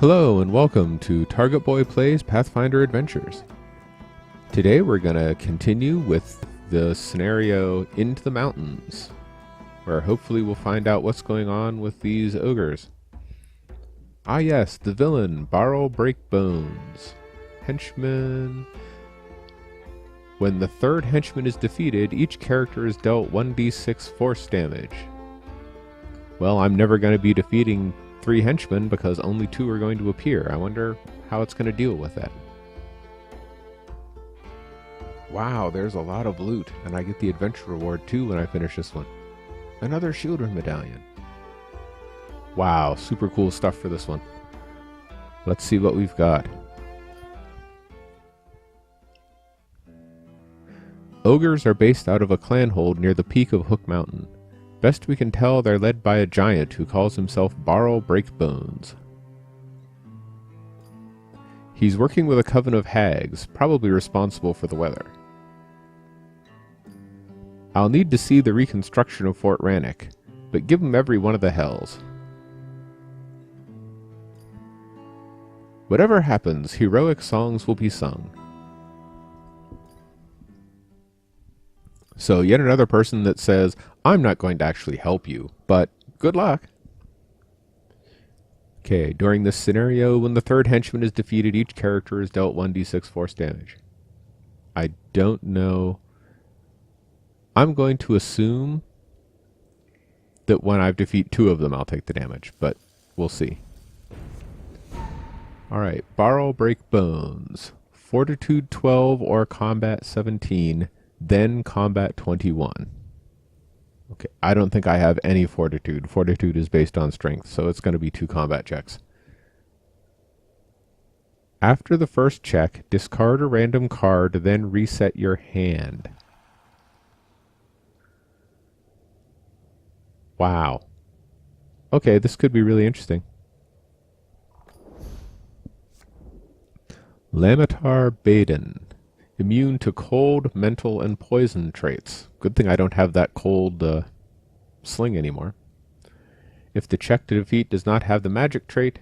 Hello and welcome to TargetBoy Plays Pathfinder Adventures. Today we're going to continue with the scenario Into the Mountains, where hopefully we'll find out what's going on with these ogres. Ah yes, the villain, Barl Breakbones. Henchman. When the third henchman is defeated, each character is dealt 1d6 force damage. Well, I'm never going to be defeating 3 henchmen because only 2 are going to appear. I wonder how it's going to deal with that. Wow, there's a lot of loot, and I get the adventure reward too when I finish this one. Another shielded medallion. Wow, super cool stuff for this one. Let's see what we've got. Ogres are based out of a clan hold near the peak of Hook Mountain. Best we can tell, they're led by a giant who calls himself Barl Breakbones. He's working with a coven of hags, probably responsible for the weather. I'll need to see the reconstruction of Fort Rannoch, but give him every one of the hells. Whatever happens, heroic songs will be sung. So yet another person that says, I'm not going to actually help you, but good luck. Okay, during this scenario, when the third henchman is defeated, each character is dealt 1d6 force damage. I don't know. I'm going to assume that when I defeat 2 of them, I'll take the damage, but we'll see. Alright, Barl Breakbones. Fortitude 12 or Combat 17. Then Combat 21. Okay, I don't think I have any Fortitude. Fortitude is based on Strength, so it's going to be 2 combat checks. After the first check, discard a random card, then reset your hand. Wow. Okay, this could be really interesting. Lamitar Baden. Immune to cold, mental, and poison traits. Good thing I don't have that cold sling anymore. If the check to defeat does not have the magic trait,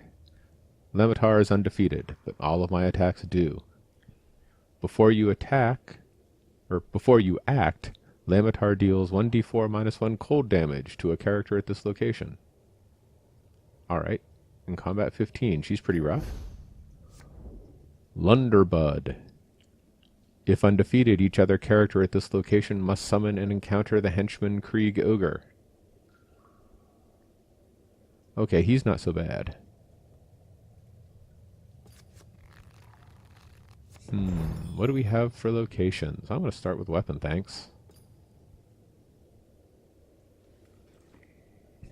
Lamitar is undefeated, but all of my attacks do. Before you act, Lamitar deals 1d4 minus 1 cold damage to a character at this location. Alright, in Combat 15, she's pretty rough. Lunderbud. If undefeated, each other character at this location must summon and encounter the henchman Krieg Ogre. Okay, he's not so bad. What do we have for locations? I'm going to start with weapon, thanks.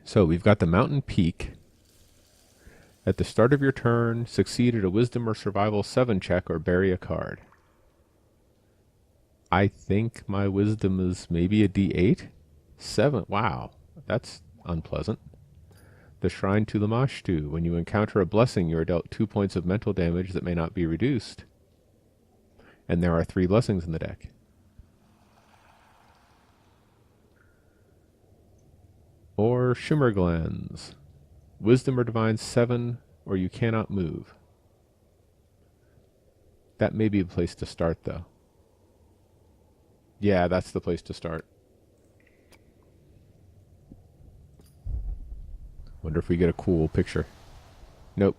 So, we've got the mountain peak. At the start of your turn, succeed at a wisdom or survival 7 check or bury a card. I think my wisdom is maybe a d8? 7. Wow, that's unpleasant. The Shrine to Lamashtu. When you encounter a blessing, you are dealt 2 points of mental damage that may not be reduced. And there are 3 blessings in the deck. Or Shimmerglens. Wisdom or Divine 7, or you cannot move. That may be a place to start, though. Yeah, that's the place to start. Wonder if we get a cool picture. Nope.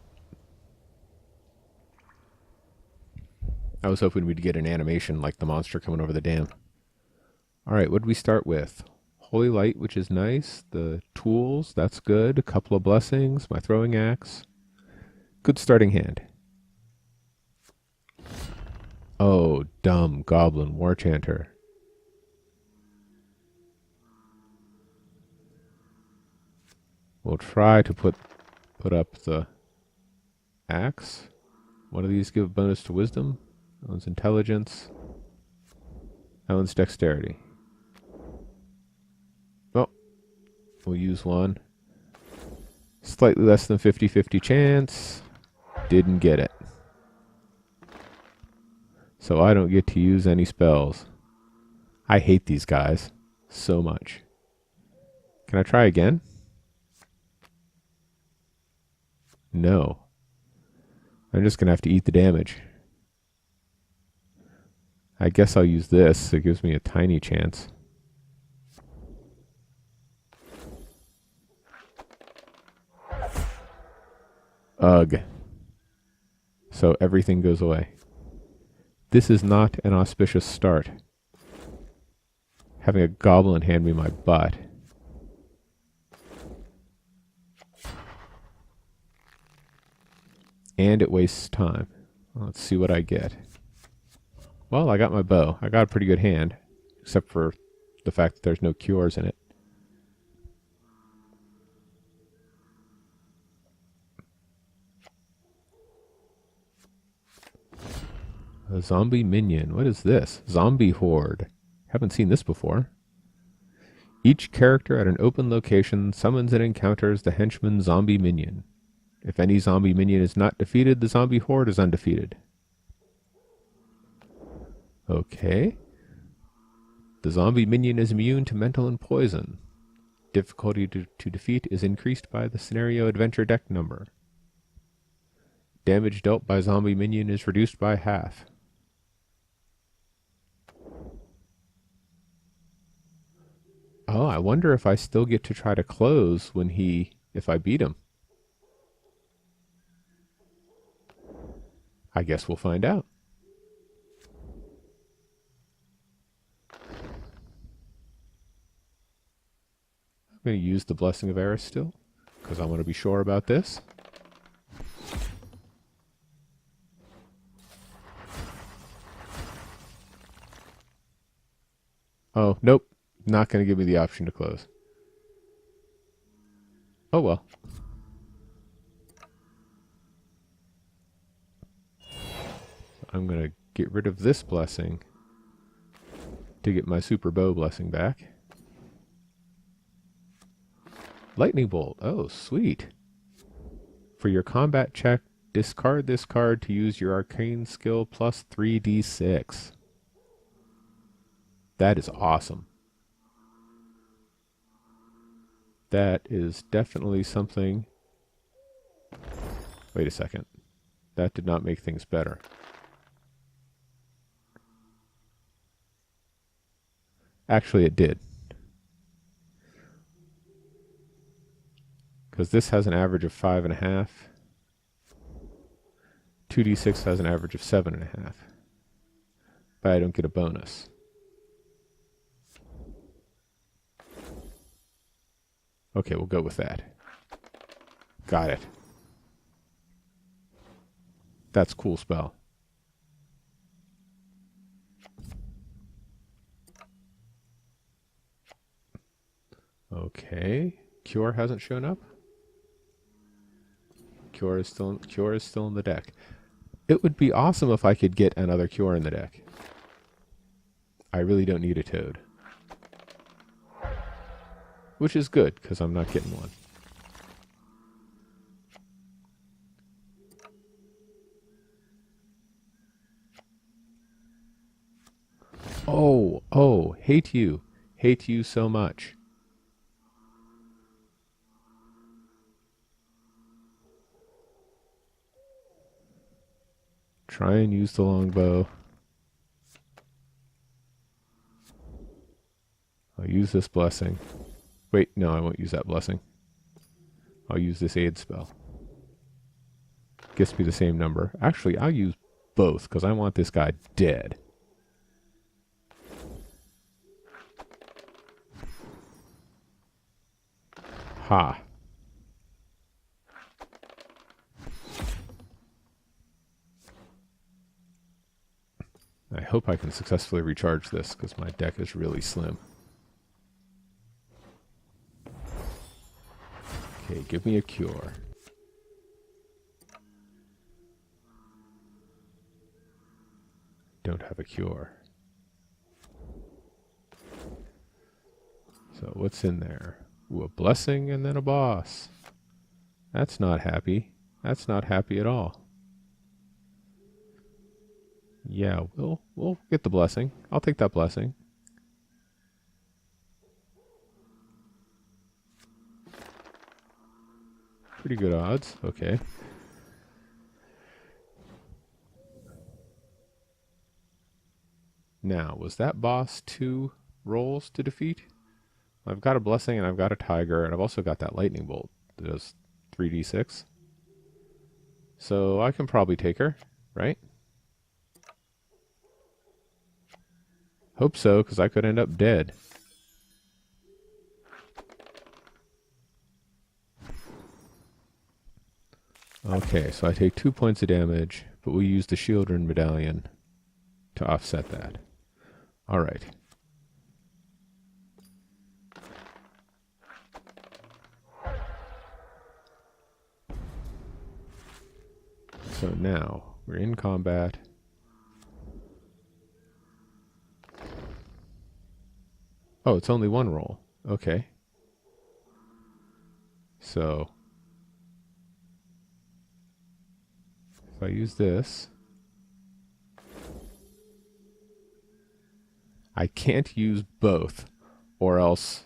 I was hoping we'd get an animation like the monster coming over the dam. Alright, what did we start with? Holy Light, which is nice. The tools, that's good. A couple of blessings. My throwing axe. Good starting hand. Oh, dumb Goblin War Chanter. We'll try to put up the axe. One of these give a bonus to wisdom. That one's intelligence. That one's dexterity. Oh, we'll use one. Slightly less than 50-50 chance. Didn't get it. So I don't get to use any spells. I hate these guys so much. Can I try again? No. I'm just going to have to eat the damage. I guess I'll use this. It gives me a tiny chance. Ugh. So everything goes away. This is not an auspicious start. Having a goblin hand me my butt. And it wastes time. Well, let's see what I get. Well, I got my bow. I got a pretty good hand. Except for the fact that there's no cures in it. A zombie minion. What is this? Zombie horde. Haven't seen this before. Each character at an open location summons and encounters the henchman zombie minion. If any zombie minion is not defeated, the zombie horde is undefeated. Okay. The zombie minion is immune to mental and poison. Difficulty to defeat is increased by the scenario adventure deck number. Damage dealt by zombie minion is reduced by half. Oh, I wonder if I still get to try to close when if I beat him. I guess we'll find out. I'm going to use the Blessing of Eris still, because I want to be sure about this. Oh, nope. Not going to give me the option to close. Oh well. I'm going to get rid of this blessing to get my super bow blessing back. Lightning bolt. Oh, sweet. For your combat check, discard this card to use your arcane skill plus 3d6. That is awesome. That is definitely something. Wait a second. That did not make things better. Actually, it did. Because this has an average of 5.5. 2d6 has an average of 7.5. But I don't get a bonus. Okay, we'll go with that. Got it. That's a cool spell. Okay. Cure hasn't shown up. Cure is still in the deck. It would be awesome if I could get another cure in the deck. I really don't need a toad. Which is good, because I'm not getting one. Oh, hate you. Hate you so much. Try and use the longbow. I'll use this blessing. Wait, no, I won't use that blessing. I'll use this aid spell. Gets me the same number. Actually, I'll use both, because I want this guy dead. Ha. I hope I can successfully recharge this, because my deck is really slim. Okay, give me a cure. Don't have a cure. So what's in there? Ooh, a blessing and then a boss. That's not happy. That's not happy at all. Yeah, we'll get the blessing. I'll take that blessing. Pretty good odds. Okay. Now, was that boss 2 rolls to defeat? I've got a blessing and I've got a tiger, and I've also got that lightning bolt that does 3d6. So I can probably take her, right? Hope so, because I could end up dead. Okay, so I take 2 points of damage, but we use the shield and medallion to offset that. Alright. So now, we're in combat. Oh, it's only 1 roll. Okay. So, if I use this, I can't use both, or else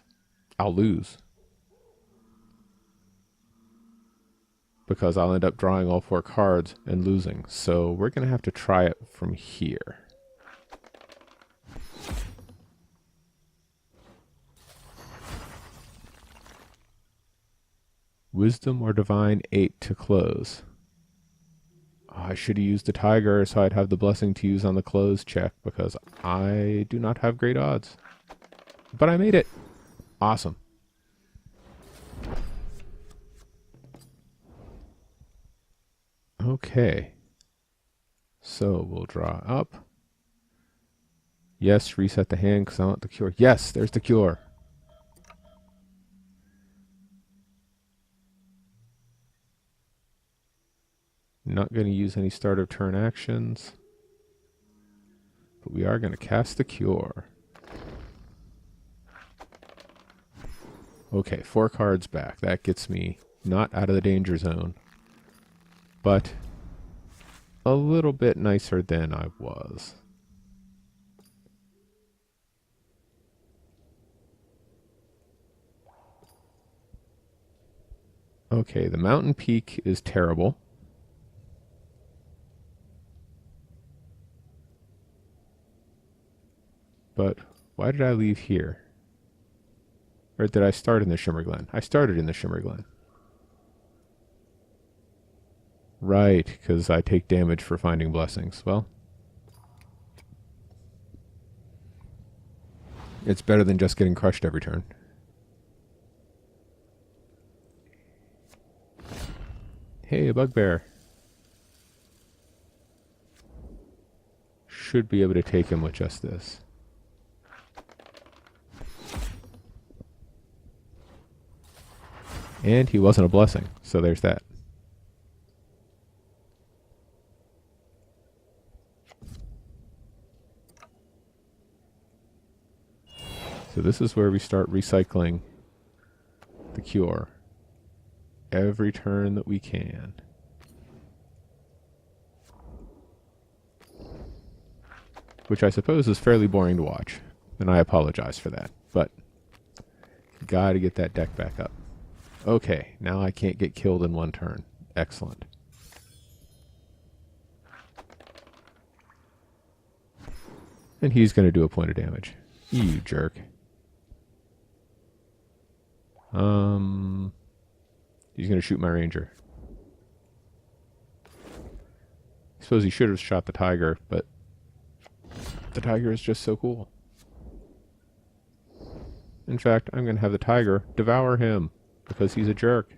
I'll lose. Because I'll end up drawing all 4 cards and losing. So we're going to have to try it from here. Wisdom or Divine 8 to close. Oh, I should have used the tiger so I'd have the blessing to use on the close check, because I do not have great odds. But I made it! Awesome. Okay. So we'll draw up. Yes, reset the hand because I want the cure. Yes, there's the cure. Not going to use any start of turn actions. But we are going to cast the cure. Okay, 4 cards back. That gets me not out of the danger zone, but a little bit nicer than I was. Okay, the mountain peak is terrible. But why did I leave here? Or did I start in the Shimmer Glen? I started in the Shimmer Glen. Right, because I take damage for finding blessings. Well, it's better than just getting crushed every turn. Hey, a bugbear. Should be able to take him with just this. And he wasn't a blessing, so there's that. So this is where we start recycling the cure every turn that we can. Which I suppose is fairly boring to watch, and I apologize for that, but gotta get that deck back up. Okay, now I can't get killed in 1 turn. Excellent. And he's going to do a point of damage. You jerk. He's going to shoot my ranger. I suppose he should have shot the tiger, but the tiger is just so cool. In fact, I'm going to have the tiger devour him, because he's a jerk.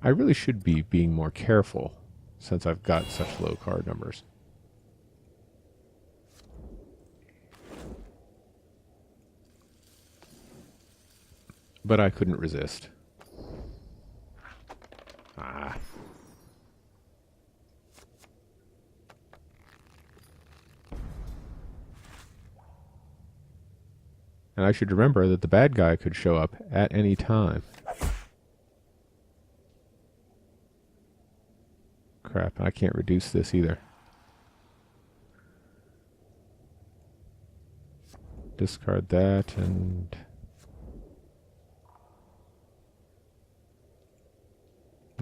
I really should be being more careful, since I've got such low card numbers. But I couldn't resist. Ah. And I should remember that the bad guy could show up at any time. Crap, I can't reduce this either. Discard that and...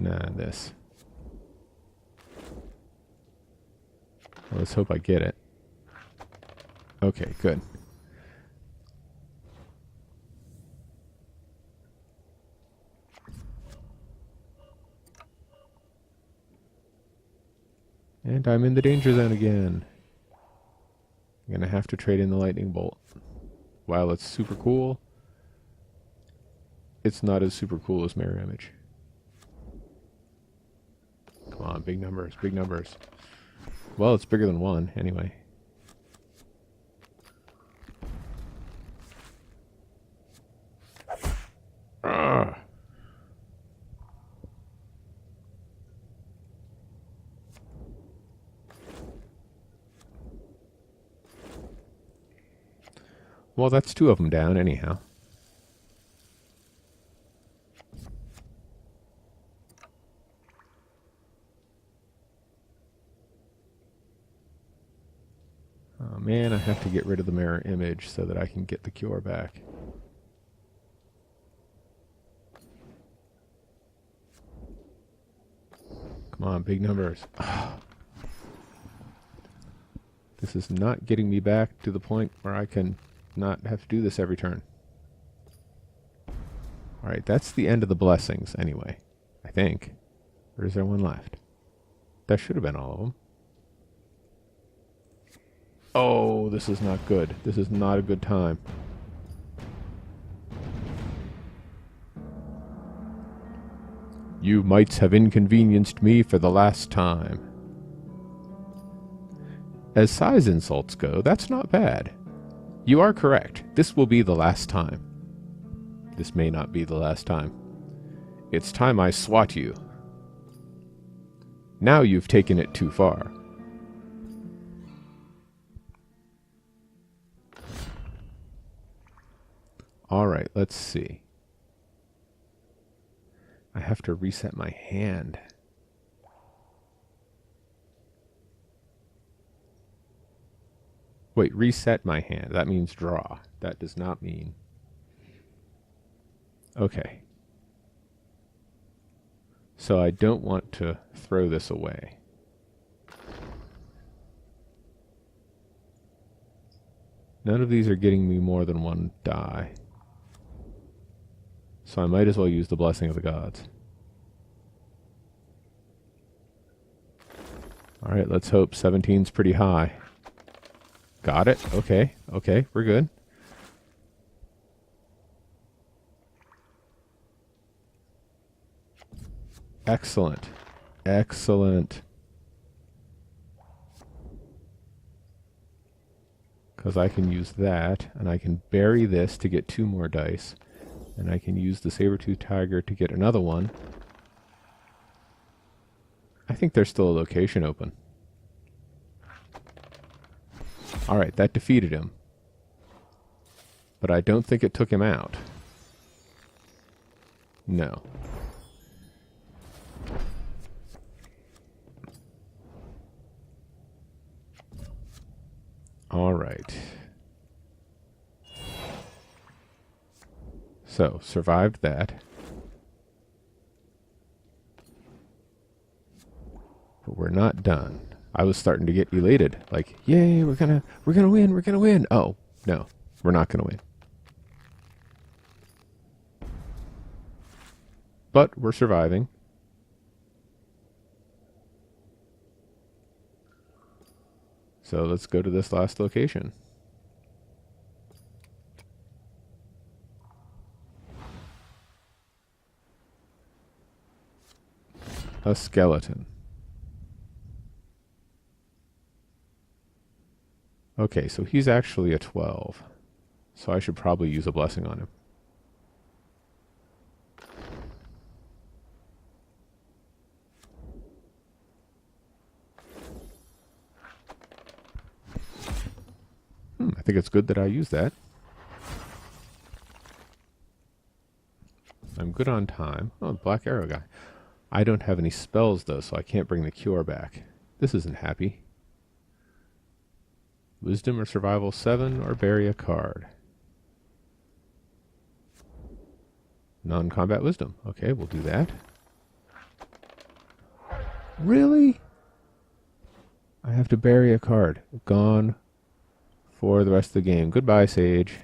Nah, this. Well, let's hope I get it. Okay, good. And I'm in the danger zone again. I'm gonna have to trade in the lightning bolt. While it's super cool, it's not as super cool as mirror image. Come on, big numbers, big numbers. Well, it's bigger than 1, anyway. Ah. Well, that's 2 of them down, anyhow. Oh man, I have to get rid of the mirror image so that I can get the cure back. Come on, big numbers. This is not getting me back to the point where I can not have to do this every turn. Alright, that's the end of the blessings anyway, I think. Or is there one left? That should have been all of them. Oh, this is not good. This is not a good time. You mites have inconvenienced me for the last time. As size insults go, that's not bad. You are correct. This will be the last time. This may not be the last time. It's time I swat you. Now you've taken it too far. Alright, let's see. I have to reset my hand. Wait, reset my hand. That means draw. That does not mean... Okay. So I don't want to throw this away. None of these are getting me more than 1 die. So I might as well use the Blessing of the Gods. Alright, let's hope 17's pretty high. Got it. Okay. Okay, we're good. Excellent. Excellent. Because I can use that, and I can bury this to get 2 more dice. And I can use the saber-tooth tiger to get another one. I think there's still a location open. Alright, that defeated him. But I don't think it took him out. No. Alright. So, survived that. But we're not done. I was starting to get elated. Like, yay, we're gonna win. Oh, no, we're not gonna win. But we're surviving. So let's go to this last location. A skeleton. Okay, so he's actually a 12. So I should probably use a blessing on him. I think it's good that I use that. I'm good on time. Oh, Black Arrow guy. I don't have any spells, though, so I can't bring the cure back. This isn't happy. Wisdom or Survival 7 or bury a card. Non-combat Wisdom. Okay, we'll do that. Really? I have to bury a card. Gone for the rest of the game. Goodbye, Sage.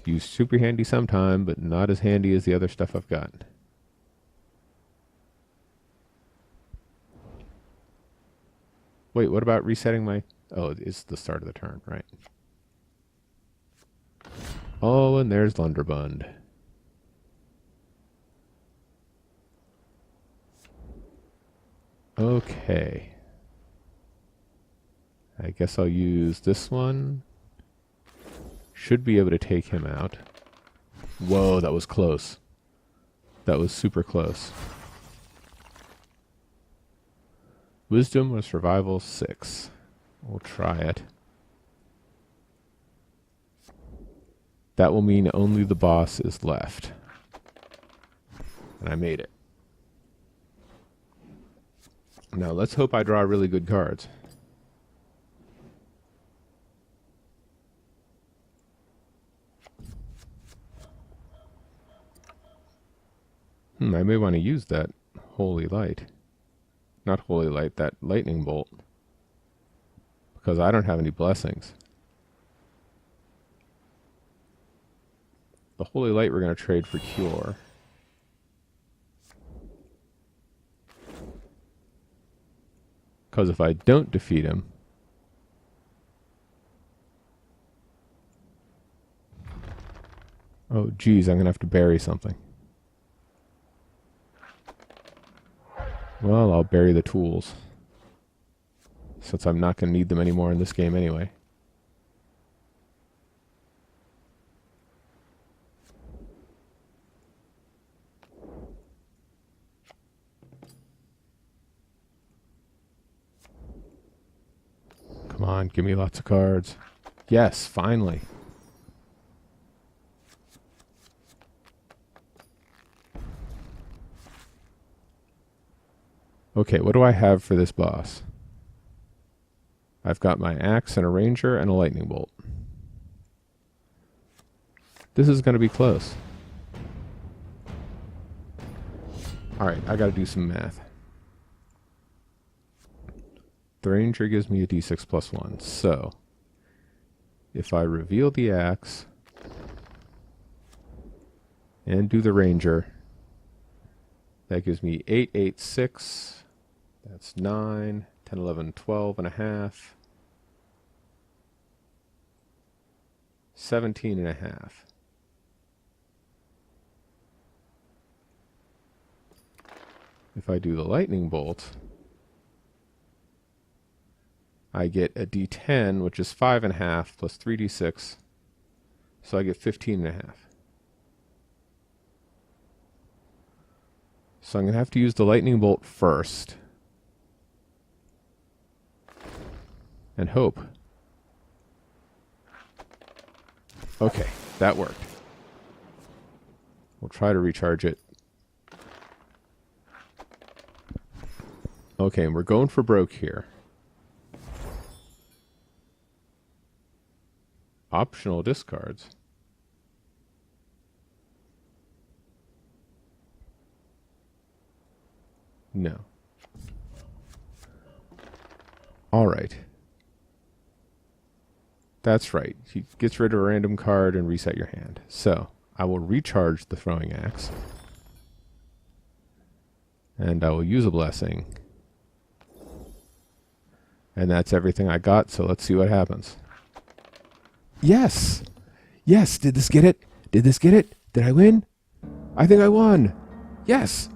You're super handy sometime, but not as handy as the other stuff I've got. Wait, what about resetting my... Oh, it's the start of the turn, right. Oh, and there's Lunderbund. Okay. I guess I'll use this one. Should be able to take him out. Whoa, that was close. That was super close. Wisdom or survival 6. We'll try it. That will mean only the boss is left. And I made it. Now let's hope I draw really good cards. I may want to use that holy light. Not holy light, that lightning bolt. Because I don't have any blessings. The holy light we're going to trade for cure. Because if I don't defeat him... Oh geez, I'm going to have to bury something. Well, I'll bury the tools. Since I'm not going to need them anymore in this game anyway. Come on, give me lots of cards. Yes, finally. Okay, what do I have for this boss? I've got my axe and a ranger and a lightning bolt. This is going to be close. Alright, I got to do some math. The ranger gives me a d6 plus 1. So, if I reveal the axe and do the ranger, that gives me 8, 8, 6. That's 9, 10, 11, 12 and a half. 17 and a half. If I do the lightning bolt, I get a d10, which is 5 and a half plus 3d6. So I get 15 and a half. So I'm going to have to use the lightning bolt first. And hope. Okay, that worked. We'll try to recharge it. Okay, and we're going for broke here. Optional discards. No. All right. That's right. He gets rid of a random card and reset your hand. So, I will recharge the throwing axe. And I will use a blessing. And that's everything I got, so let's see what happens. Yes! Yes! Did this get it? Did this get it? Did I win? I think I won! Yes!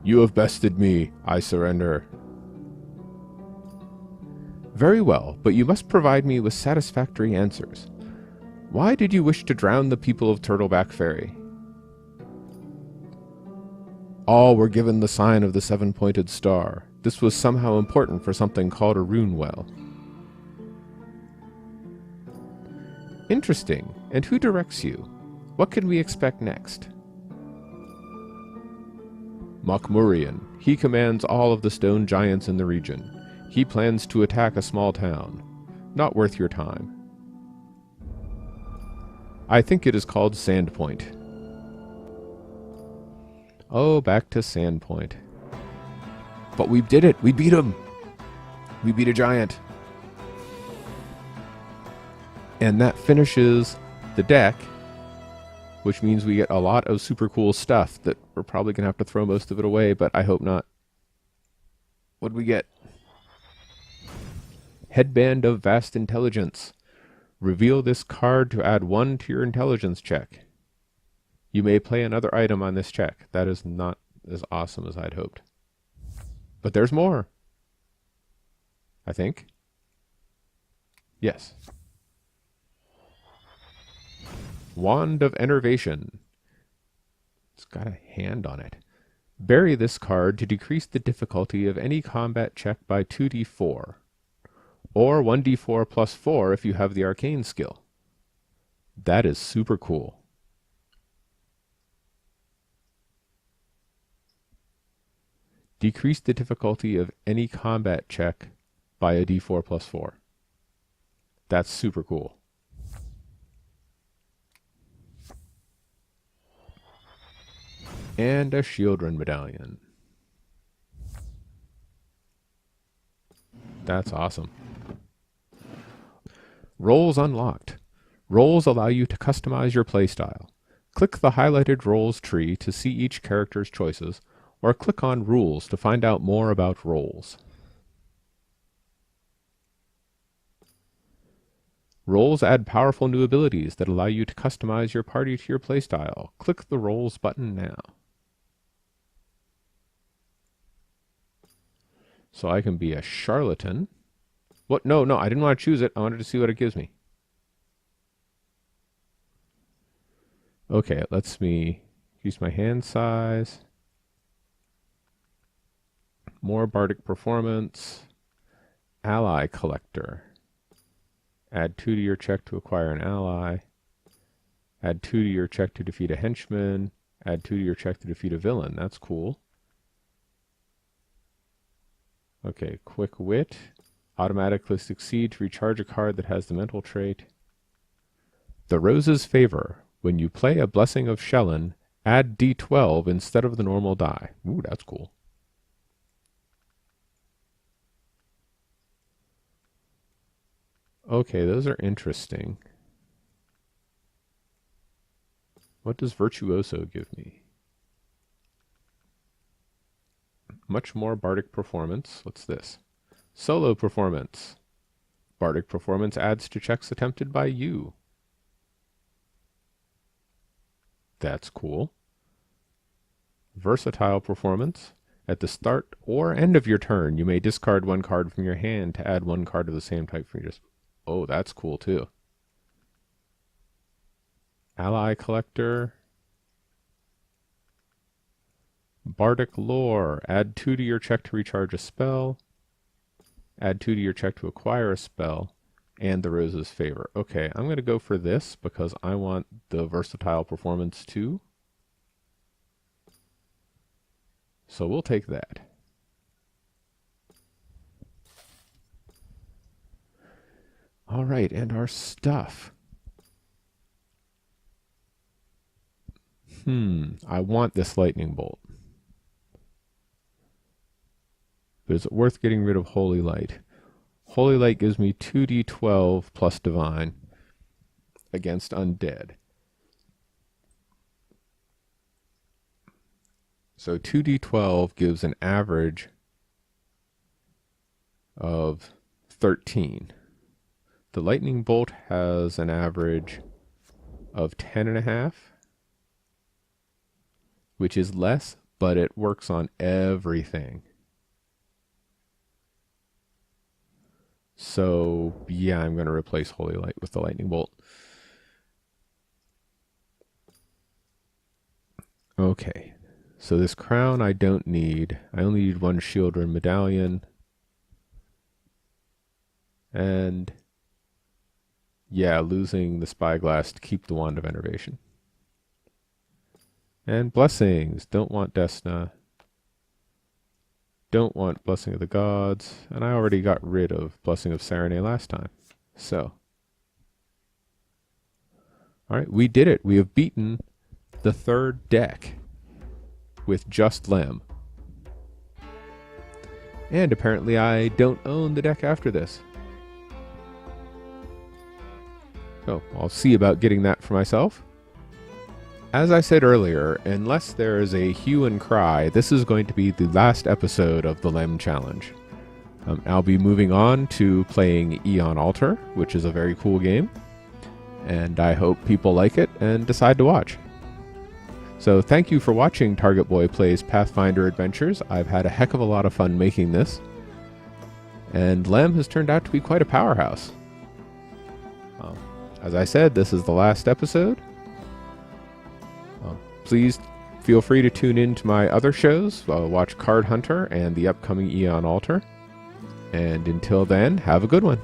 You have bested me. I surrender. Very well, but you must provide me with satisfactory answers. Why did you wish to drown the people of Turtleback Ferry? All were given the sign of the seven-pointed star. This was somehow important for something called a rune well. Interesting. And who directs you? What can we expect next? Mokmurian. He commands all of the stone giants in the region. He plans to attack a small town. Not worth your time. I think it is called Sandpoint. Oh, back to Sandpoint. But we did it! We beat him! We beat a giant. And that finishes the deck, which means we get a lot of super cool stuff that we're probably going to have to throw most of it away, but I hope not. What'd we get? Headband of Vast Intelligence. Reveal this card to add 1 to your intelligence check. You may play another item on this check. That is not as awesome as I'd hoped. But there's more. I think. Yes. Wand of Enervation. It's got a hand on it. Bury this card to decrease the difficulty of any combat check by 2d4. Or 1d4 plus 4 if you have the arcane skill. That is super cool. Decrease the difficulty of any combat check by a d4 plus 4. That's super cool. And a Shieldren medallion. That's awesome. Roles unlocked. Roles allow you to customize your playstyle. Click the highlighted roles tree to see each character's choices, or click on Rules to find out more about roles. Roles add powerful new abilities that allow you to customize your party to your playstyle. Click the Roles button now. So I can be a charlatan. What? No, I didn't want to choose it. I wanted to see what it gives me. Okay, it lets me use my hand size. More bardic performance. Ally collector. Add 2 to your check to acquire an ally. Add 2 to your check to defeat a henchman. Add 2 to your check to defeat a villain. That's cool. Okay, quick wit. Automatically succeed to recharge a card that has the mental trait. The Rose's Favor. When you play a Blessing of Shellen, add d12 instead of the normal die. Ooh, that's cool. Okay, those are interesting. What does Virtuoso give me? Much more bardic performance. What's this? Solo performance. Bardic performance adds to checks attempted by you. That's cool. Versatile performance. At the start or end of your turn, you may discard 1 card from your hand to add 1 card of the same type from your display. Oh, that's cool too. Ally collector. Bardic lore. Add 2 to your check to recharge a spell. Add 2 to your check to acquire a spell. And the Rose's Favor. Okay, I'm going to go for this because I want the versatile performance too. So we'll take that. All right, and our stuff. I want this lightning bolt. But is it worth getting rid of Holy Light? Holy Light gives me 2d12 plus Divine against undead. So 2d12 gives an average of 13. The lightning bolt has an average of 10.5, which is less, but it works on everything. So, yeah, I'm going to replace Holy Light with the lightning bolt. Okay, so this crown I don't need. I only need 1 Shieldren medallion. And yeah, losing the spyglass to keep the Wand of Enervation. And blessings. Don't want Desna. Don't want Blessing of the Gods. And I already got rid of Blessing of Serenade last time. So. Alright, we did it. We have beaten the 3rd deck with just Lem. And apparently I don't own the deck after this. So I'll see about getting that for myself. As I said earlier, unless there is a hue and cry, this is going to be the last episode of the Lem Challenge. I'll be moving on to playing Eon Altar, which is a very cool game, and I hope people like it and decide to watch. So thank you for watching TargetBoy Plays Pathfinder Adventures. I've had a heck of a lot of fun making this, and Lem has turned out to be quite a powerhouse. As I said, this is the last episode. Please feel free to tune in to my other shows. Watch Card Hunter and the upcoming Eon Altar. And until then, have a good one.